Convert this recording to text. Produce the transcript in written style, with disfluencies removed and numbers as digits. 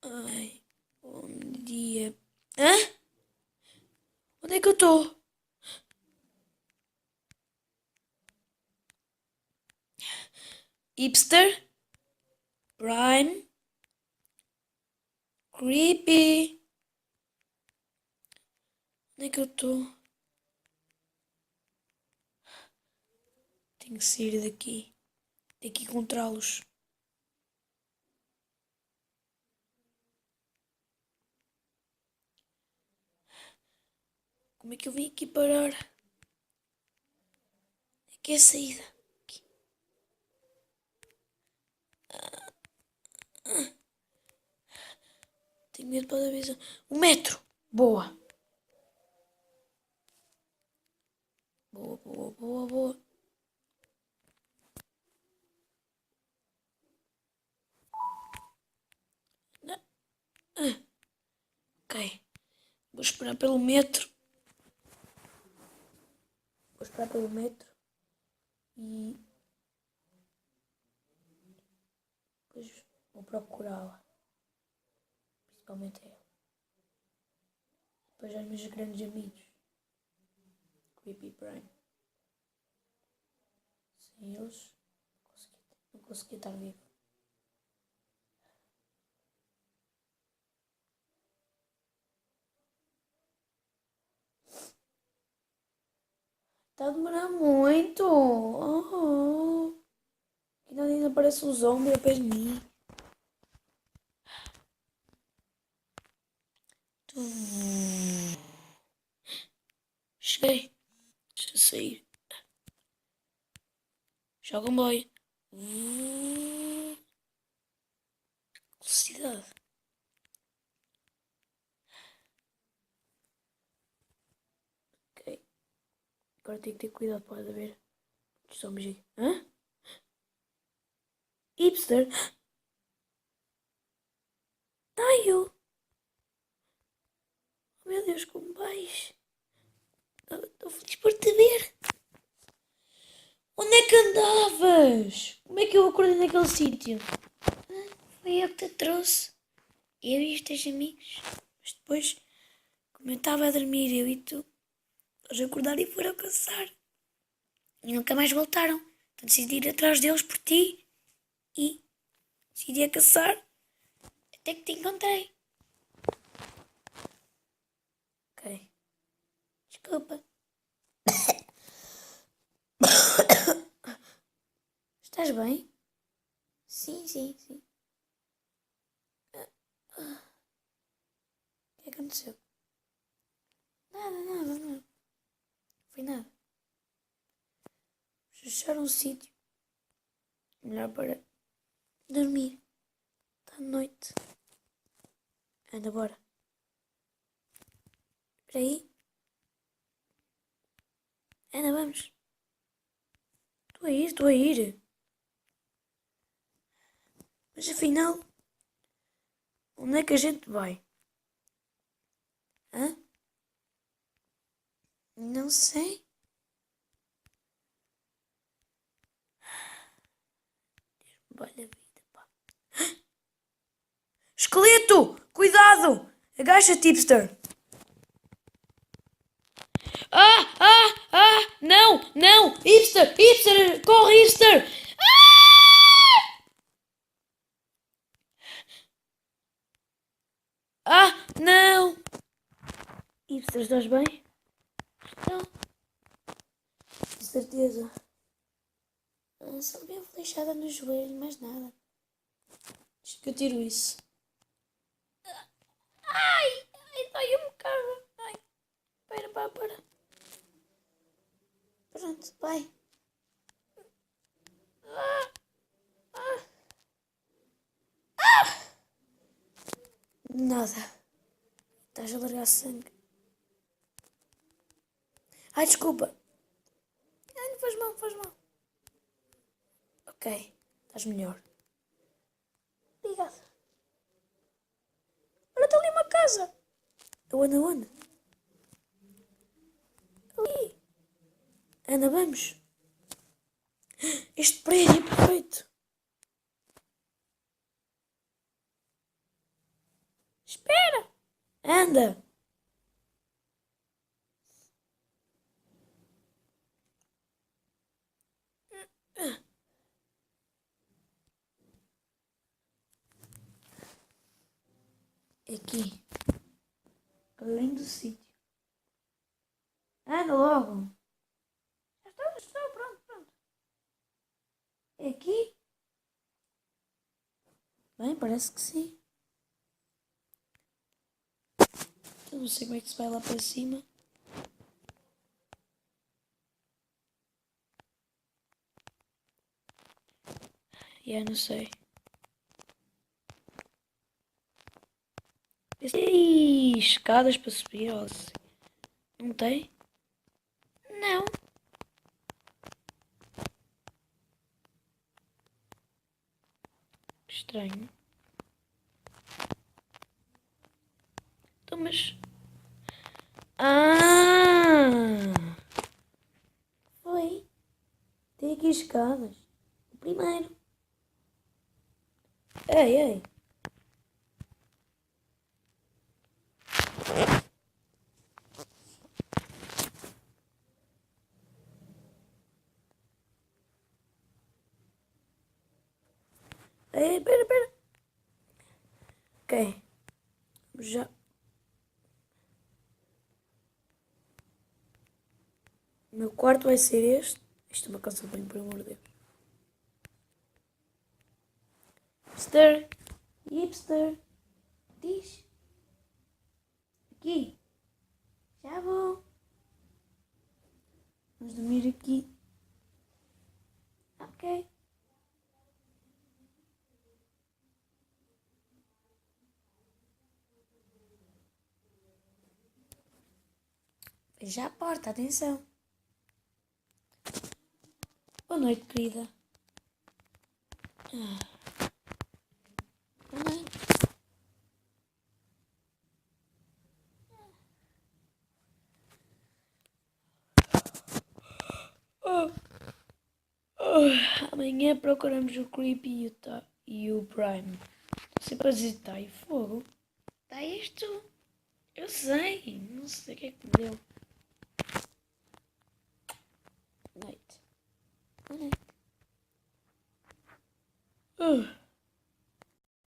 Ai, bom dia. Hã? Onde é que eu estou? Hipster? Prime? Creepy? Onde é que eu estou? Tenho que sair daqui. Tenho que encontrá-los. Como é que eu vim aqui parar? Aqui é a saída. Aqui. Tenho medo para a visão. O metro! Boa! Boa, boa, boa, boa. Ok. Vou esperar pelo metro. Vou esperar pelo metro. E depois vou procurá-la. Principalmente ela. Depois aos meus grandes amigos. Creepy Prime. Sem eles, não consegui estar vivo. Está a demorar muito. Oh. Ainda aparece um zombie ao pé de mim. Cheguei. Deixa eu sair. Já o comboio. Velocidade. Ok. Agora tenho que ter cuidado, pode haver zombies aqui. Hã? Hipster? Taio! Oh, meu Deus, como vais? Estou feliz por te ver. Onde é que andavas? Como é que eu acordei naquele sítio? Foi eu que te trouxe. Eu e os teus amigos. Mas depois, como eu estava a dormir, eu e tu, eles acordaram e foram caçar. E nunca mais voltaram. Então decidi ir atrás deles por ti. E decidi a caçar. Até que te encontrei. Ok. Desculpa. Estás bem? Sim, sim, sim. O que aconteceu? Nada, nada, nada. Não foi nada. Vamos achar um sítio melhor para dormir. Está noite. Anda, bora. Espera aí. Anda, vamos. Estou a ir. Mas afinal, onde é que a gente vai? Hã? Não sei. Olha a vida, pá. Esqueleto! Cuidado! Agacha, tipster! Ah! Ah! Ah! Não! Não! Hipster! Hipster! Corre, hipster! Ah! Não! Hipster, estás bem? Não. De certeza. Só bem flechada no joelho, mais nada. Deixa que eu tiro isso. Ai! Ai, dói um bocado. Ai, para. Pronto, vai. Ah, ah, nada. Estás a largar sangue. Ai, desculpa. Ai, não faz mal, não faz mal. Ok, estás melhor. Obrigada. Olha, está ali uma casa. Onde? Ali. Anda, vamos. Este prédio é perfeito. Espera! Anda! Aqui. Além do sítio. Anda logo! Já estou, pronto, pronto. É aqui? Bem, parece que sim. Eu não sei como é que se vai lá para cima. Não sei. Ih, escadas para subir, ó. Não tem? Não. Estranho. Então, mas... Ah! Foi. Tem aqui escadas. O primeiro. Ei, ei. Ei, pera, pera. Ok. Já. O meu quarto vai ser este. Isto é uma casa de banho, por amor de Deus. Hipster. Hipster. Diz. Aqui. Já vou. Vamos dormir aqui. Ok. Fecha a porta, atenção. Boa noite, querida. Boa noite. Amanhã procuramos o Creepy e o Prime. Sempre a dizer, tá aí fogo. Tá isto? Eu sei. Não sei o que é que me deu. Noite. Boa noite.